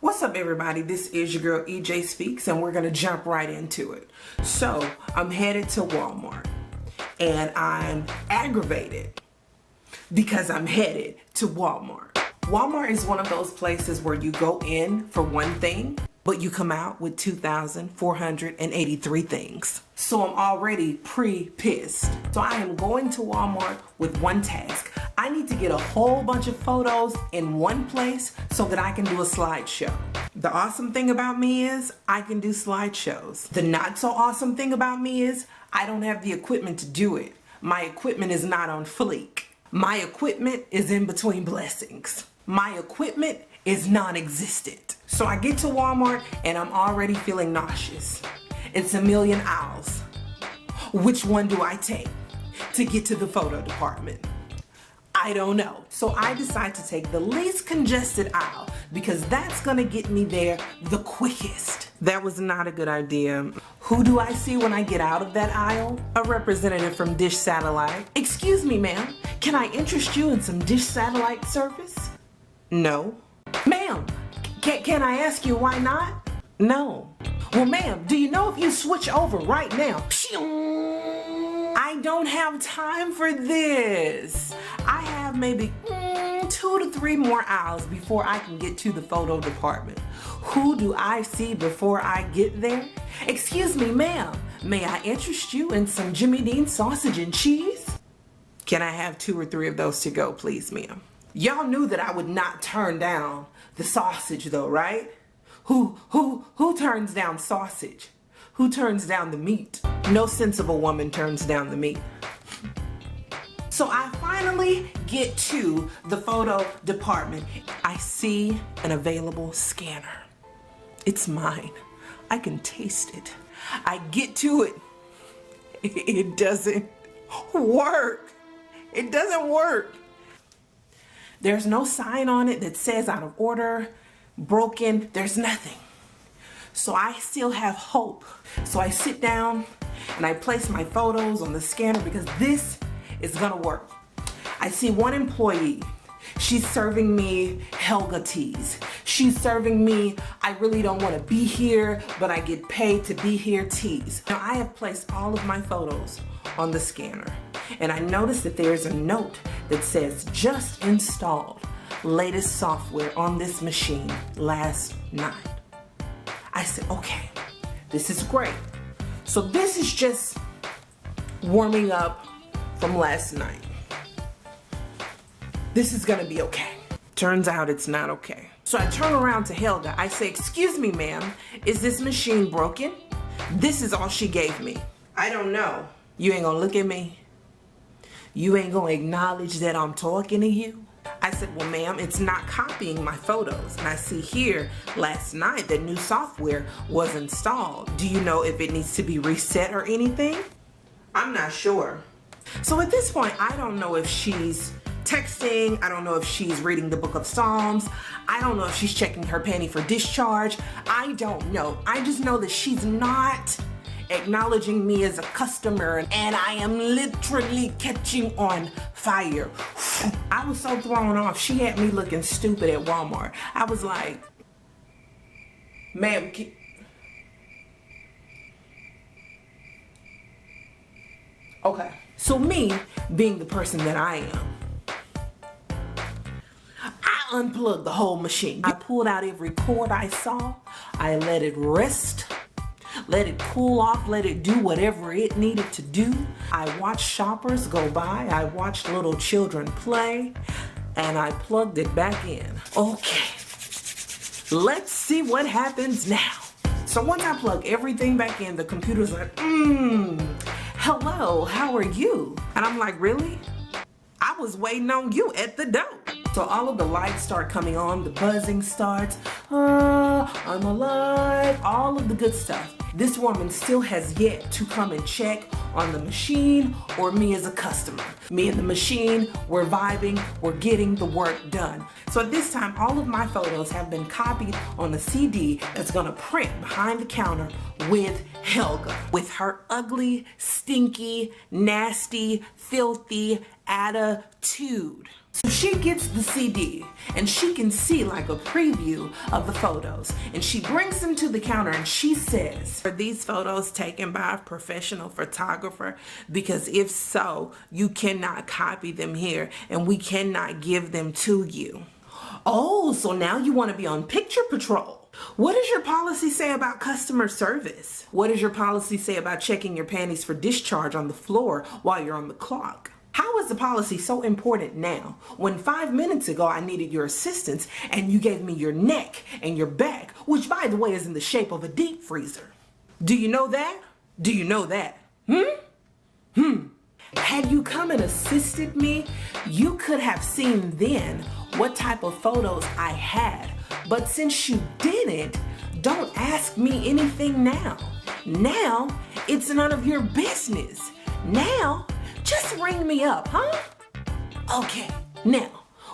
What's up, everybody? This is your girl Ejspeaks, and we're gonna jump right into it. So I'm headed to Walmart, and I'm aggravated because I'm headed to Walmart. Walmart is one of those places where you go in for one thing, but you come out with 2,483 things. So I'm already pre-pissed. So I am going to Walmart with one task. I need to get a whole bunch of photos in one place so that I can do a slideshow. The awesome thing about me is I can do slideshows. The not so awesome thing about me is I don't have the equipment to do it. My equipment is not on fleek. My equipment is in between blessings. My equipment is non-existent. So I get to Walmart and I'm already feeling nauseous. It's a million aisles. Which one do I take to get to the photo department? I don't know. So I decide to take the least congested aisle because that's gonna get me there the quickest. That was not a good idea. Who do I see when I get out of that aisle? A representative from Dish Satellite. Excuse me, ma'am, can I interest you in some Dish Satellite service? No. Ma'am, can I ask you why not? No. Well, ma'am, do you know if you switch over right now? I don't have time for this. I have maybe 2 to 3 more aisles before I can get to the photo department. Who do I see before I get there? Excuse me, ma'am, may I interest you in some Jimmy Dean sausage and cheese? Can I have 2 or 3 of those to go, please, ma'am? Y'all knew that I would not turn down the sausage though, right? Who turns down sausage? Who turns down the meat? No sensible woman turns down the meat. So I finally get to the photo department. I see an available scanner. It's mine. I can taste it. I get to it. It doesn't work. It doesn't work. There's no sign on it that says out of order, broken, there's nothing. So I still have hope. So I sit down and I place my photos on the scanner because this is gonna work. I see one employee. She's serving me Helga teas. She's serving me, I really don't want to be here, but I get paid to be here teas. Now I have placed all of my photos on the scanner, and I noticed that there's a note that says just installed latest software on this machine last night. I said, okay, this is great. So this is just warming up from last night. This is gonna be okay. Turns out it's not okay. So I turn around to Helga. I say, excuse me, ma'am, is this machine broken? This is all she gave me. I don't know. You ain't gonna look at me? You ain't gonna acknowledge that I'm talking to you? I said, well, ma'am, it's not copying my photos. And I see here last night that new software was installed. Do you know if it needs to be reset or anything? I'm not sure. So at this point, I don't know if she's texting. I don't know if she's reading the book of Psalms. I don't know if she's checking her penny for discharge. I don't know. I just know that she's not acknowledging me as a customer, and I am literally catching on fire. I was so thrown off. She had me looking stupid at Walmart. I was like, ma'am, okay. So me, being the person that I am, I unplugged the whole machine. I pulled out every cord I saw. I let it rest. Let it cool off, let it do whatever it needed to do. I watched shoppers go by, I watched little children play, and I plugged it back in. Okay, let's see what happens now. So once I plug everything back in, the computer's like, hello, how are you? And I'm like, really? I was waiting on you at the door. So all of the lights start coming on, the buzzing starts, I'm alive, all of the good stuff. This woman still has yet to come and check on the machine or me as a customer. Me and the machine, we're vibing, we're getting the work done. So at this time, all of my photos have been copied on a CD that's gonna print behind the counter with Helga, with her ugly, stinky, nasty, filthy attitude. So she gets the CD and she can see like a preview of the photos, and she brings them to the counter and she says, "Are these photos taken by a professional photographer? Because if so, you cannot copy them here and we cannot give them to you." Oh, so now you want to be on picture patrol. What does your policy say about customer service? What does your policy say about checking your panties for discharge on the floor while you're on the clock? How is the policy so important now when 5 minutes ago I needed your assistance and you gave me your neck and your back, which by the way is in the shape of a deep freezer? Do you know that? Do you know that? Had you come and assisted me, you could have seen then what type of photos I had. But since you didn't, don't ask me anything now. Now, it's none of your business. Now, just ring me up, huh? Okay, now,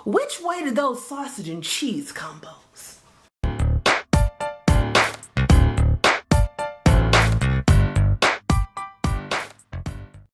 which way do those sausage and cheese combos?